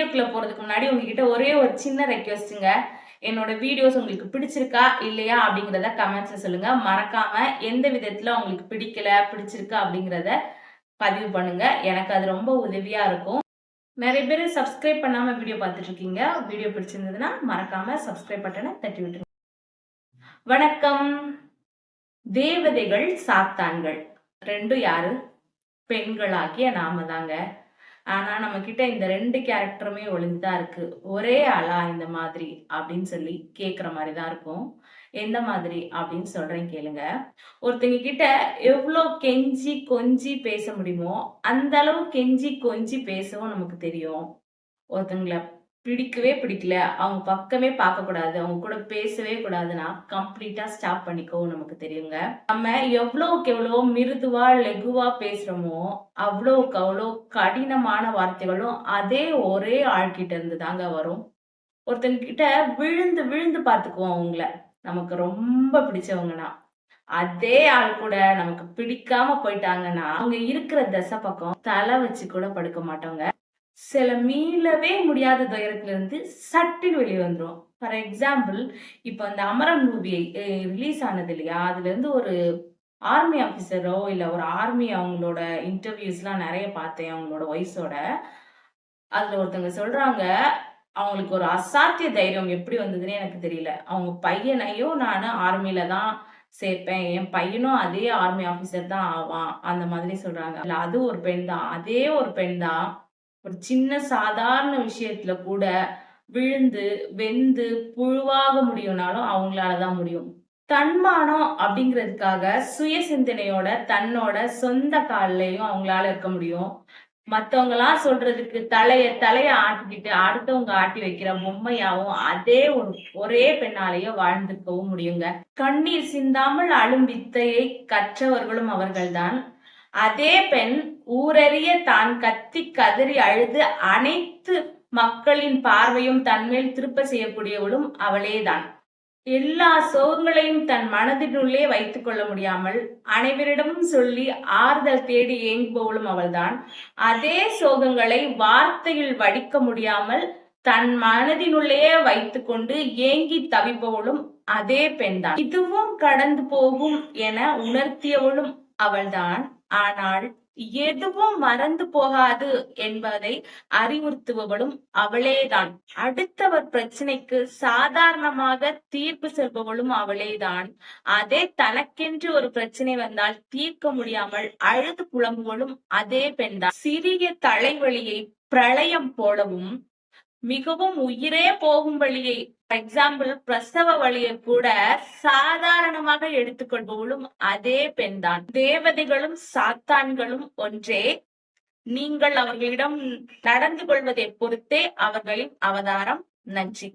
வீடியோக்குள்ள போறதுக்கு முன்னாடி உங்ககிட்ட ஒரே ஒரு சின்ன ரெக்வெஸ்ட்டுங்க. என்னோட வீடியோஸ் உங்களுக்கு பிடிச்சிருக்கா இல்லையா அப்படிங்கிறத கமெண்ட்ஸ்ல சொல்லுங்க. மறக்காம எந்த விதத்துல உங்களுக்கு பிடிக்கல பிடிச்சிருக்கா அப்படிங்கிறத பதிவு பண்ணுங்க. எனக்கு அது ரொம்ப உதவியா இருக்கும். நிறைய பேர் சப்ஸ்கிரைப் பண்ணாம வீடியோ பார்த்துட்டு இருக்கீங்க. வீடியோ பிடிச்சிருந்ததுன்னா மறக்காம சப்ஸ்கிரைப் பட்டனை தட்டி விட்டுருங்க. வணக்கம். தேவதைகள் சாத்தான்கள் ரெண்டும் யாரு? பெண்களாகிய நாம தாங்க. ஆனா நம்ம கிட்ட இந்த 2 கேரக்டருமே ஒளிஞ்சுதான் இருக்கு. ஒரே ஆளா இந்த மாதிரி அப்படின்னு சொல்லி கேக்குற மாதிரிதான் இருக்கும். எந்த மாதிரி அப்படின்னு சொல்றேன் கேளுங்க. ஒருத்தங்க கிட்ட எவ்வளவு கெஞ்சி கொஞ்சி பேச முடியுமோ அந்த அளவு கெஞ்சி கொஞ்சி பேசவும் நமக்கு தெரியும். ஒருத்தங்கள பிடிக்கவே பிடிக்கல, அவங்க பக்கமே பார்க்க கூடாது, அவங்க கூட பேசவே கூடாதுன்னா கம்ப்ளீட்டா ஸ்டாப் பண்ணிக்கவும் நமக்கு தெரியுங்க. நம்ம எவ்வளவுக்கு எவ்வளவு மிருதுவா லெகுவா பேசுறோமோ அவ்வளவுக்கு அவ்வளவு கடினமான வார்த்தைகளும் அதே ஒரே ஆள்கிட்ட இருந்து தாங்க வரும். ஒருத்தங்க கிட்ட விழுந்து விழுந்து பாத்துக்குவோம் அவங்கள, நமக்கு ரொம்ப பிடிச்சவங்கன்னா. அதே ஆள் கூட நமக்கு பிடிக்காம போயிட்டாங்கன்னா அவங்க இருக்கிற திசை பக்கம் தலை வச்சு கூட படுக்க மாட்டோங்க. சில மீளவே முடியாத துயரத்துல இருந்து சட்டுன்னு வெளியே வந்துரும். ஃபார் எக்ஸாம்பிள், இப்ப அந்த அமரன் மூவி ரிலீஸ் ஆனது இல்லையா, அதுல இருந்து ஒரு ஆர்மி ஆபீசரோ இல்ல ஒரு ஆர்மி அவங்களோட இன்டர்வியூஸ் எல்லாம் நிறைய பார்த்தேன் அவங்களோட வயசோட. அதுல ஒருத்தவங்க சொல்றாங்க, அவங்களுக்கு ஒரு அசாத்திய தைரியம் எப்படி வந்ததுன்னு எனக்கு தெரியல. அவங்க பையனையும் நானு ஆர்மில தான் சேர்ப்பேன், என் பையனும் அதே ஆர்மி ஆபீசர் தான் ஆவான், அந்த மாதிரி சொல்றாங்க. அது ஒரு பெண் தான், அதே ஒரு பெண் தான் ஒரு சின்ன சாதாரண விஷயத்துல கூட விழுந்து வெந்து புழுவாக முடியும்னாலும் அவங்களாலதான் முடியும். தன்மானம் அப்படிங்கிறதுக்காக சுய சிந்தனையோட தன்னோட சொந்த கால்லயும் அவங்களால இருக்க முடியும். மத்தவங்க எல்லாம் சொல்றதுக்கு தலைய ஆட்டிக்கிட்டு அடுத்தவங்க ஆட்டி வைக்கிற பொம்மையாவும் அதே ஒரே பெண்ணாலேயே வாழ்ந்துக்கவும் முடியுங்க. கண்ணீர் சிந்தாமல் அழும் வித்தையை கற்றவர்களும் அவர்கள்தான். அதே பெண் ஊரறிய தான் கத்தி கதறி அழுது அனைத்து மக்களின் பார்வையும் தன்மேல் திருப்ப செய்யக்கூடியவளும் அவளேதான். எல்லா சோகங்களையும் தன் மனதினுள்ளே வைத்துக் கொள்ள முடியாமல் அனைவரிடமும் சொல்லி ஆறுதல் தேடி ஏங்குபவளும் அவள்தான். அதே சோகங்களை வார்த்தையில் வடிக்க முடியாமல் தன் மனதினுள்ளேயே வைத்துக் கொண்டு ஏங்கி தவிப்பவளும் அதே பெண்தான். இதுவும் கடந்து போகும் என உணர்த்தியவளும் அவள்தான். ஆனால் எதுவும் மறந்து போகாது என்பதை அறிவுறுத்துபவளும் அவளேதான். அடுத்தவர் பிரச்சனைக்கு சாதாரணமாக தீர்ப்பு சொல்பவளும் அவளேதான். அதே தனக்கென்று ஒரு பிரச்சனை வந்தால் தீர்க்க முடியாமல் அழுது புலம்புவளும் அதே பெண்தான். சிறிய தலைவலியை பிரளயம் போலவும் மிகவும் உயிரே போகும் வழியை, எக்ஸாம்பிள் பிரசவ வழியை கூட சாதாரணமாக எடுத்துக்கொள்பவளும் அதே பெண்தான். தேவதைகளும் சாத்தான்களும் ஒன்றே. நீங்கள் அவர்களிடம் நடந்து கொள்வதை பொறுத்தே அவர்களின் அவதாரம். நன்றி.